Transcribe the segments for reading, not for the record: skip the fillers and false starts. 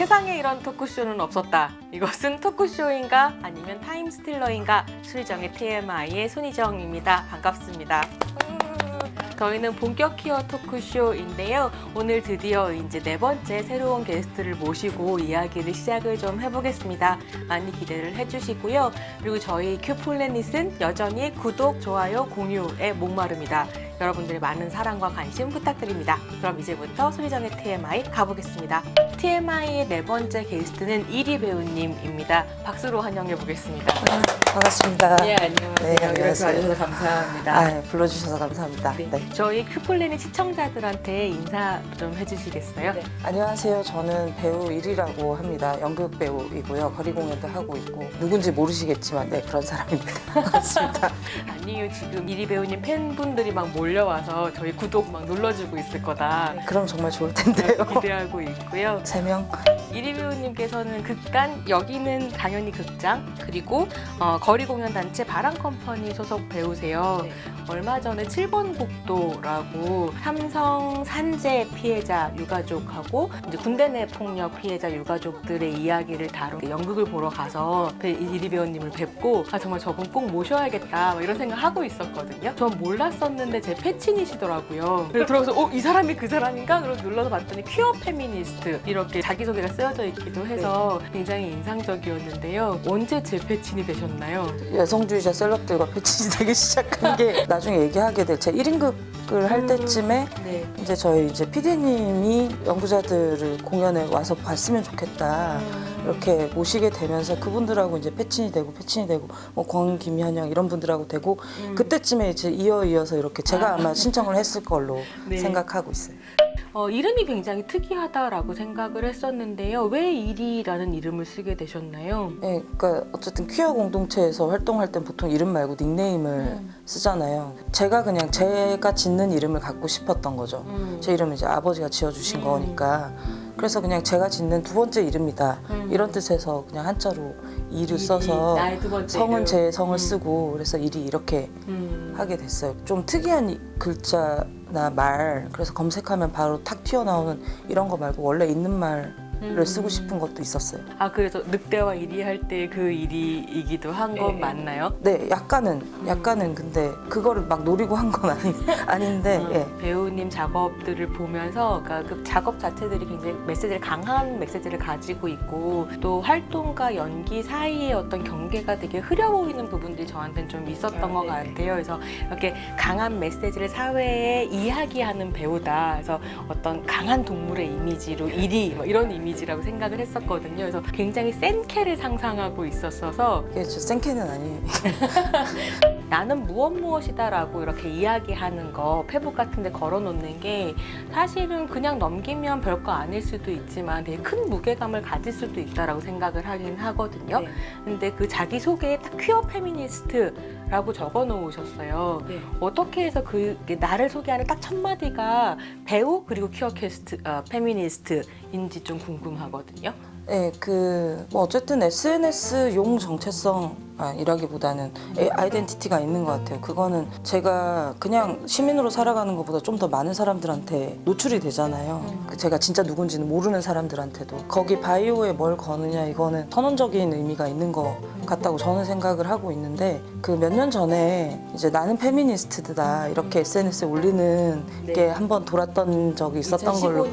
세상에 이런 토크쇼는 없었다. 이것은 토크쇼인가 아니면 타임스틸러인가? 수희정의 TMI의 손희정입니다. 반갑습니다. 저희는 본격 키워 토크쇼인데요. 오늘 드디어 이제 4번째 새로운 게스트를 모시고 이야기를 시작을 좀 해보겠습니다. 많이 기대를 해주시고요. 그리고 저희 큐플래닛은 여전히 구독, 좋아요, 공유에 목마릅니다. 여러분들의 많은 사랑과 관심 부탁드립니다. 그럼 이제부터 손희정의 TMI 가보겠습니다. TMI의 4번째 게스트는 이리 배우님입니다. 박수로 환영해 보겠습니다. 반갑습니다. 네, 안녕하세요. 네, 이렇게 안녕하세요. 와주셔서 감사합니다. 네, 불러주셔서 감사합니다. 네. 네. 저희 큐플래닛 시청자들한테 인사 좀 해주시겠어요? 네. 안녕하세요. 저는 배우 일이라고 합니다. 연극 배우이고요. 거리 공연도 하고 있고 누군지 모르시겠지만 네, 그런 사람입니다. 반갑습니다. 아니요, 지금 이리 배우님 팬분들이 막 몰려와서 저희 구독 막 눌러주고 있을 거다 그럼 정말 좋을 텐데요. 기대하고 있고요. 3명? 이리 배우님께서는 극단, 여기는 당연히 극장, 그리고 거리 공연 단체 바람컴퍼니 소속 배우세요. 네. 얼마 전에 7번 국도라고 삼성 산재 피해자 유가족하고 이제 군대 내 폭력 피해자 유가족들의 이야기를 다룬 연극을 보러 가서 이리 배우님을 뵙고 정말 저분 꼭 모셔야겠다 막 이런 생각 하고 있었거든요. 전 몰랐었는데 제 패친이시더라고요. 그래서 들어가서 이 사람이 그 사람인가? 그러고 눌러서 봤더니 퀴어 페미니스트 이렇게 자기소개가 쓰여져 있기도 해서 굉장히 인상적이었는데요. 언제 제 패친이 되셨나요? 여성주의자 셀럽들과 패친이 되기 시작한 게 나중에 얘기하게 될 제 1인극을 할 때쯤에 네. 이제 저희 이제 PD님이 연구자들을 공연에 와서 봤으면 좋겠다. 이렇게 모시게 되면서 그분들하고 이제 패친이 되고 뭐 권김현영 이런 분들하고 되고 그때쯤에 이제 이어서 이렇게 제가 아마 신청을 했을 걸로 네. 생각하고 있어요. 이름이 굉장히 특이하다라고 생각을 했었는데요. 왜 이리라는 이름을 쓰게 되셨나요? 네, 그러니까 어쨌든 퀴어 공동체에서 활동할 땐 보통 이름 말고 닉네임을 쓰잖아요. 제가 그냥 제가 짓는 이름을 갖고 싶었던 거죠. 제 이름은 이제 아버지가 지어주신 거니까. 그래서 그냥 제가 짓는 두 번째 이름이다. 이런 뜻에서 그냥 한자로 이를 써서 나의 두 번째 성은 이름. 제 성을 쓰고 그래서 일이 이렇게 하게 됐어요. 좀 특이한 글자나 말, 그래서 검색하면 바로 탁 튀어나오는 이런 거 말고 원래 있는 말을 쓰고 싶은 것도 있었어요. 그래서 늑대와 이리 할 때 그 이리이기도 한 건 맞나요? 네, 약간은 근데 그거를 막 노리고 한 건 아닌데 예. 배우님 작업들을 보면서 그러니까 그 작업 자체들이 굉장히 강한 메시지를 가지고 있고 또 활동과 연기 사이의 어떤 경계가 되게 흐려 보이는 부분들이 저한테는 좀 있었던 것 같아요. 그래서 이렇게 강한 메시지를 사회에 이야기하는 배우다. 그래서 어떤 강한 동물의 이미지로 이리 뭐 이런 이미지라고 생각을 했었거든요. 그래서 굉장히 센 캐를 상상하고 있었어서 이게 저 생캐는 아니에요. 나는 무엇이다라고 이렇게 이야기하는 거 페북 같은 데 걸어놓는 게 사실은 그냥 넘기면 별거 아닐 수도 있지만 되게 큰 무게감을 가질 수도 있다라고 생각을 하긴 하거든요. 네. 근데 그 자기소개에 딱 퀴어 페미니스트라고 적어 놓으셨어요. 네. 어떻게 해서 그 나를 소개하는 딱 첫 마디가 배우 그리고 퀴어 페미니스트인지 좀 궁금하거든요. 네, 뭐 어쨌든 SNS용 정체성이라기보다는 아이덴티티가 있는 것 같아요. 그거는 제가 그냥 시민으로 살아가는 것보다 좀 더 많은 사람들한테 노출이 되잖아요. 제가 진짜 누군지는 모르는 사람들한테도. 거기 바이오에 뭘 거느냐 이거는 선언적인 의미가 있는 것 같다고 저는 생각을 하고 있는데 그 몇 년 전에 이제 나는 페미니스트다 이렇게 SNS에 올리는 게 한번 돌았던 적이 있었던 걸로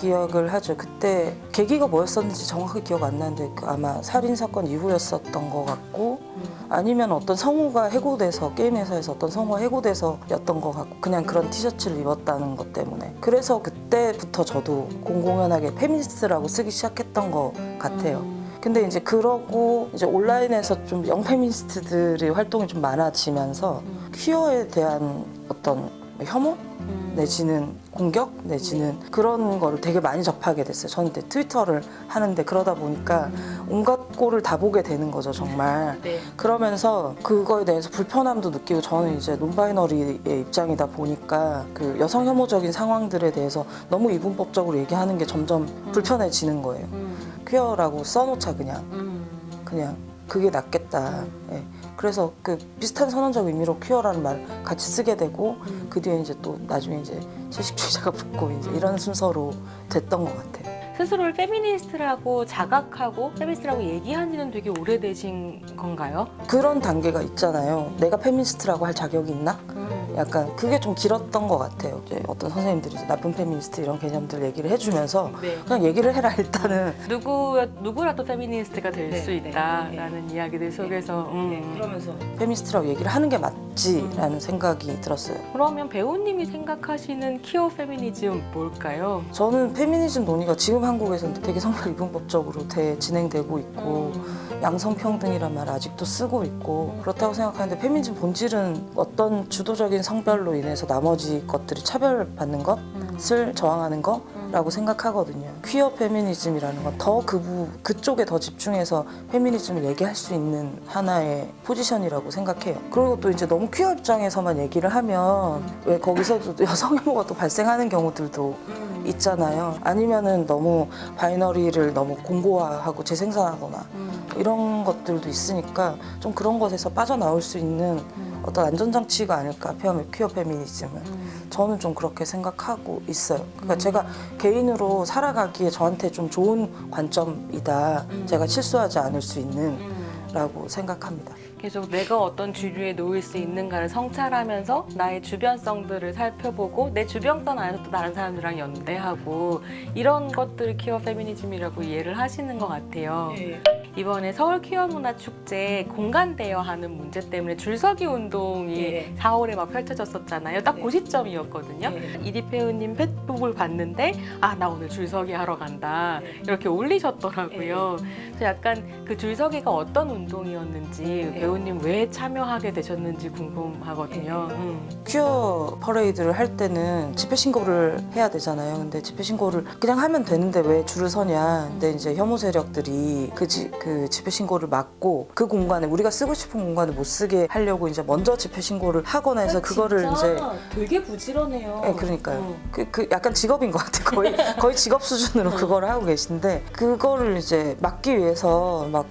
기억을 하죠. 그때 계기가 뭐였었는지 정확하게 기억 안 나는데 아마 살인 사건 이후였었던 것 같고 아니면 어떤 성우가 해고돼서 게임 회사에서 어떤 성우가 해고돼서였던 것 같고 그냥 그런 티셔츠를 입었다는 것 때문에 그래서 그때부터 저도 공공연하게 페미니스트라고 쓰기 시작했던 것 같아요. 근데 이제 그러고 이제 온라인에서 좀 영페미니스트들의 활동이 좀 많아지면서 퀴어에 대한 어떤 혐오 내지는 공격 내지는 그런 거를 되게 많이 접하게 됐어요. 저는 이제 트위터를 하는데 그러다 보니까 온갖 꼴을 다 보게 되는 거죠, 정말. 네. 그러면서 그거에 대해서 불편함도 느끼고 저는 이제 논바이너리의 입장이다 보니까 그 여성 혐오적인 상황들에 대해서 너무 이분법적으로 얘기하는 게 점점 불편해지는 거예요. 퀴어라고 써놓자 그냥 그게 낫겠다. 예. 그래서 그 비슷한 선언적 의미로 퀴어라는 말 같이 쓰게 되고 그 뒤에 이제 또 나중에 이제 채식주의자가 붙고 이제 이런 순서로 됐던 것 같아요. 스스로를 페미니스트라고 자각하고 페미니스트라고 얘기한 지는 되게 오래되신 건가요? 그런 단계가 있잖아요. 내가 페미니스트라고 할 자격이 있나? 약간 그게 좀 길었던 것 같아요. 이제 어떤 선생님들이 이제 나쁜 페미니스트 이런 개념들 얘기를 해주면서 네. 그냥 얘기를 해라 일단은. 누구라도 페미니스트가 될 수 네, 있다라는 이야기들 속에서 그러면서 페미니스트라고 얘기를 하는 게 맞지라는 생각이 들었어요. 그러면 배우님이 생각하시는 퀴어 페미니즘 뭘까요? 저는 페미니즘 논의가 지금 한국에서는 되게 성별 이분법적으로 진행되고 있고 양성평등이란 말 아직도 쓰고 있고 그렇다고 생각하는데 페미니즘 본질은 어떤 주도적인 성별로 인해서 나머지 것들이 차별받는 것을 저항하는 거라고 생각하거든요. 퀴어 페미니즘이라는 건 더 그쪽에 더 집중해서 페미니즘을 얘기할 수 있는 하나의 포지션이라고 생각해요. 그리고 또 이제 너무 퀴어 입장에서만 얘기를 하면 왜 거기서도 여성 혐오가 또 발생하는 경우들도 있잖아요. 아니면은 너무 바이너리를 너무 공고화하고 재생산하거나 이런 것들도 있으니까 좀 그런 것에서 빠져나올 수 있는 어떤 안전장치가 아닐까, 퀴어 페미니즘은. 저는 좀 그렇게 생각하고 있어요. 그러니까 제가 개인으로 살아가기에 저한테 좀 좋은 관점이다. 제가 실수하지 않을 수 있는 라고 생각합니다. 계속 내가 어떤 주류에 놓일 수 있는가를 성찰하면서 나의 주변성들을 살펴보고 내 주변성 안에서 또 다른 사람들이랑 연대하고 이런 것들을 퀴어 페미니즘이라고 이해를 하시는 것 같아요. 이번에 서울 퀴어 문화 축제 공간대여 하는 문제 때문에 줄서기 운동이 4월에 막 펼쳐졌었잖아요. 딱 그 시점이었거든요. 이디 배우님 페북을 봤는데 나 오늘 줄서기 하러 간다 이렇게 올리셨더라고요. 그래서 약간 그 줄서기가 어떤 운동이었는지 배우님 왜 참여하게 되셨는지 궁금하거든요. 퀴어 퍼레이드를 할 때는 집회 신고를 해야 되잖아요. 근데 집회 신고를 그냥 하면 되는데 왜 줄을 서냐. 근데 이제 혐오 세력들이 그 집회 신고를 막고 그 공간에 우리가 쓰고 싶은 공간을 못 쓰게 하려고 이제 먼저 집회 신고를 하거나 해서 그거를 이제 되게 부지런해요. 네, 그러니까요. 그 약간 직업인 것 같아요. 거의 직업 수준으로 그거를 하고 계신데 그거를 이제 막기 위해서 막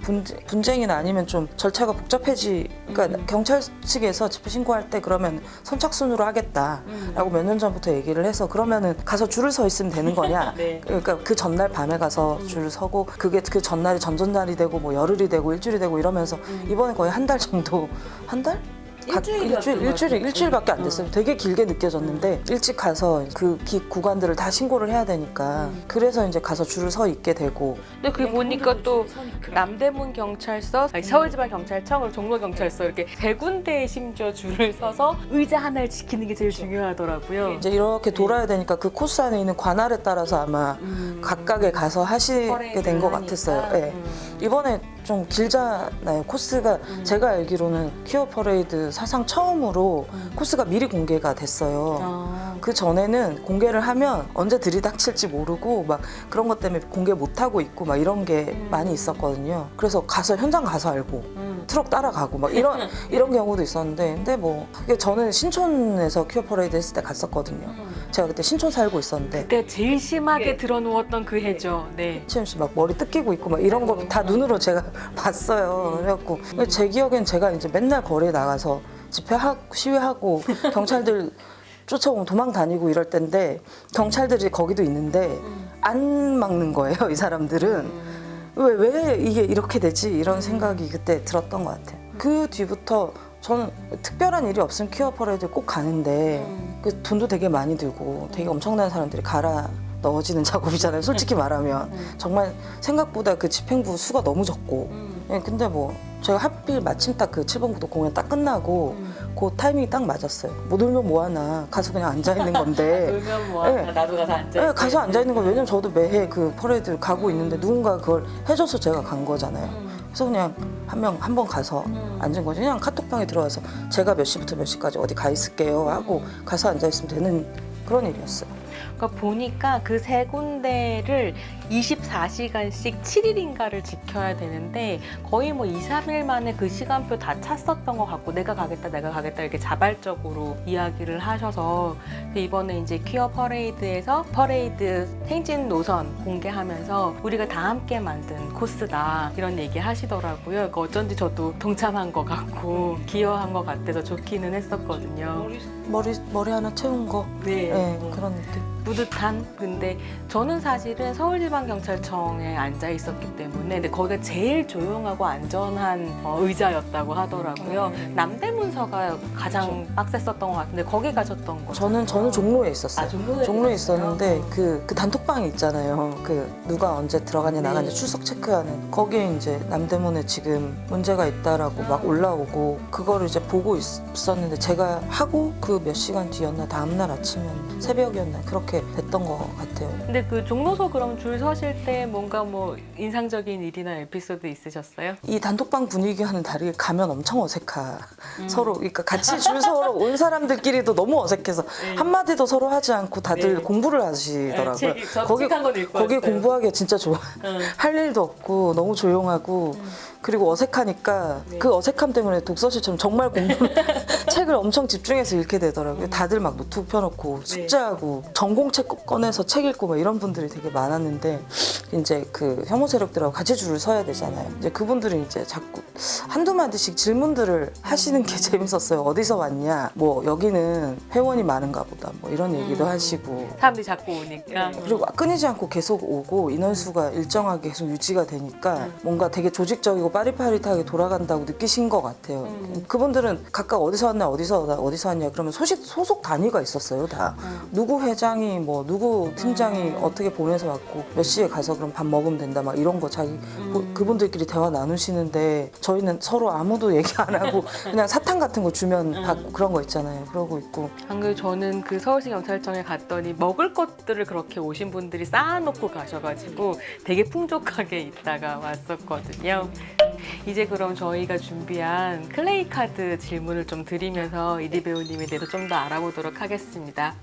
분쟁이나 아니면 좀 절차가 그러니까 경찰 측에서 집회 신고할 때 그러면 선착순으로 하겠다라고 몇 년 전부터 얘기를 해서 그러면은 가서 줄을 서 있으면 되는 거냐. 그러니까 그 전날 밤에 가서 줄을 서고 그게 그 전날이 전전날이 되고 뭐 열흘이 되고 일주일이 되고 이러면서 이번에 거의 한 달 정도 한 달? 일주일밖에 안 됐어요. 되게 길게 느껴졌는데 일찍 가서 그 구간들을 다 신고를 해야 되니까 그래서 이제 가서 줄을 서 있게 되고. 근데 그 보니까 또 남대문 경찰서, 서울지방경찰청, 종로경찰서 이렇게 세 군데에 심지어 줄을 서서 의자 하나를 지키는 게 제일 중요하더라고요. 이제 이렇게 돌아야 되니까 그 코스 안에 있는 관할에 따라서 아마 각각에 가서 하시게 된 것 같았어요. 네. 이번에 좀 길잖아요. 코스가 제가 알기로는 퀴어 퍼레이드 사상 처음으로 코스가 미리 공개가 됐어요. 그 전에는 공개를 하면 언제 들이닥칠지 모르고 막 그런 것 때문에 공개 못 하고 있고 막 이런 게 많이 있었거든요. 그래서 현장 가서 알고 트럭 따라가고 막 이런 경우도 있었는데 근데 뭐 그게 저는 신촌에서 퀴어 퍼레이드 했을 때 갔었거든요. 제가 그때 신촌 살고 있었는데 그때 제일 심하게 드러누웠던 그 해죠. 네. 최현 씨 막 머리 뜯기고 있고 막 이런 거 다 눈으로 제가 봤어요. 그래갖고 제 기억엔 제가 이제 맨날 거리에 나가서 시위하고 경찰들 쫓아오면 도망 다니고 이럴 때인데 경찰들이 거기도 있는데 안 막는 거예요. 이 사람들은 왜 이게 이렇게 되지 이런 생각이 그때 들었던 것 같아요. 그 뒤부터 저는 특별한 일이 없으면 퀴어 퍼레이드 꼭 가는데 그 돈도 되게 많이 들고 되게 엄청난 사람들이 갈아 넣어지는 작업이잖아요. 솔직히 말하면 정말 생각보다 그 집행부 수가 너무 적고 근데 뭐 제가 하필 마침 딱 그 7번 구도 공연 딱 끝나고 그 타이밍이 딱 맞았어요. 못 놀면 뭐하나 가서 그냥 앉아있는 건데 놀면 뭐하나 나도 가서 앉아있어요. 네, 가서 앉아있는 거 왜냐면 저도 매해 그 퍼레이드 가고 있는데 누군가 그걸 해줘서 제가 간 거잖아요. 그래서 그냥 한 번 가서 앉은 거죠. 그냥 카톡방에 들어와서 제가 몇 시부터 몇 시까지 어디 가 있을게요 하고 가서 앉아있으면 되는 그런 일이었어요. 그러니까 보니까 그 세 군데를 24시간씩 7일인가를 지켜야 되는데 거의 뭐 2, 3일 만에 그 시간표 다 찼었던 것 같고 내가 가겠다 이렇게 자발적으로 이야기를 하셔서 이번에 이제 퀴어 퍼레이드에서 퍼레이드 행진 노선 공개하면서 우리가 다 함께 만든 코스다 이런 얘기 하시더라고요. 그러니까 어쩐지 저도 동참한 것 같고 기여한 것 같아서 좋기는 했었거든요. 머리 하나 채운 거. 네. 네, 그런 느낌. 뿌듯한. 근데 저는 사실은 서울지방경찰청에 앉아 있었기 때문에 근데 거기가 제일 조용하고 안전한 의자였다고 하더라고요. 남대문서가 가장 빡셌었던 것 같은데 거기 가셨던 거죠? 저는 종로에 있었어요. 종로에 있었는데 계셨어요? 그 단톡방이 있잖아요. 그 누가 언제 들어가냐 나가냐 네. 출석 체크하는 거기에 이제 남대문에 지금 문제가 있다라고 막 올라오고 그거를 이제 보고 있었는데 제가 하고 그 몇 시간 뒤였나 다음날 아침이었나 새벽이었나 그렇게 됐던 것 같아요. 근데 그 종로서 그럼 줄 서실 때 뭔가 뭐 인상적인 일이나 에피소드 있으셨어요? 이 단톡방 분위기와는 다르게 가면 엄청 어색하. 서로 그러니까 같이 줄 서러 온 사람들끼리도 너무 어색해서 네. 한마디도 서로 하지 않고 다들 네. 공부를 하시더라고요. 거기 건 읽고 거기 왔어요. 공부하기가 진짜 좋아. 할 일도 없고 너무 조용하고 그리고 어색하니까 네. 그 어색함 때문에 독서실처럼 정말 공부를 책을 엄청 집중해서 읽게 되더라고요. 다들 막 노트북 펴놓고 숙제하고 전공책 꺼내서 책 읽고 막 이런 분들이 되게 많았는데 이제 그 혐오 세력들하고 같이 줄을 서야 되잖아요. 이제 그분들이 이제 자꾸 한두 마디씩 질문들을 하시는 게 재밌었어요. 어디서 왔냐? 뭐 여기는 회원이 많은가 보다. 뭐 이런 얘기도 하시고 사람들이 자꾸 오니까. 그리고 끊이지 않고 계속 오고 인원수가 일정하게 계속 유지가 되니까 뭔가 되게 조직적이고 빠릿빠릿하게 돌아간다고 느끼신 것 같아요. 그분들은 각각 어디서 왔냐 어디서 왔냐 그러면 소속 단위가 있었어요 다. 누구 회장이 뭐 누구 팀장이 어떻게 보내서 왔고 몇 시에 가서 그럼 밥 먹으면 된다 막 이런 거 자기 그분들끼리 대화 나누시는데 저희는 서로 아무도 얘기 안 하고 그냥 사탕 같은 거 주면 받고 그런 거 있잖아요. 그러고 있고 방금 저는 그 서울시 경찰청에 갔더니 먹을 것들을 그렇게 오신 분들이 쌓아놓고 가셔가지고 되게 풍족하게 있다가 왔었거든요. 이제 그럼 저희가 준비한 클레이 카드 질문을 좀 드리면서 이리 배우님에 대해서 좀 더 알아보도록 하겠습니다.